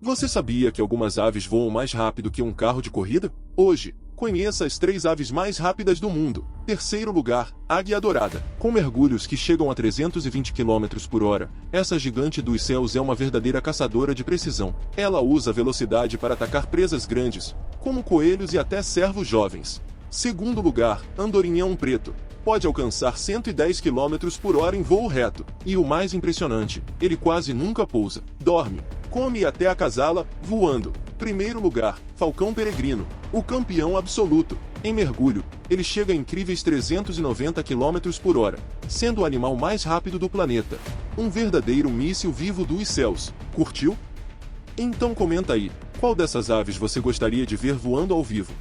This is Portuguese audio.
Você sabia que algumas aves voam mais rápido que um carro de corrida? Hoje, conheça as 3 aves mais rápidas do mundo. Terceiro lugar, águia dourada. Com mergulhos que chegam a 320 km por hora, essa gigante dos céus é uma verdadeira caçadora de precisão. Ela usa a velocidade para atacar presas grandes, como coelhos e até cervos jovens. Segundo lugar, andorinhão preto. Pode alcançar 110 km por hora em voo reto. E o mais impressionante, ele quase nunca pousa. Dorme, come e até acasala, voando. Primeiro lugar, falcão peregrino. O campeão absoluto. Em mergulho, ele chega a incríveis 390 km por hora, sendo o animal mais rápido do planeta. Um verdadeiro míssil vivo dos céus. Curtiu? Então comenta aí, qual dessas aves você gostaria de ver voando ao vivo?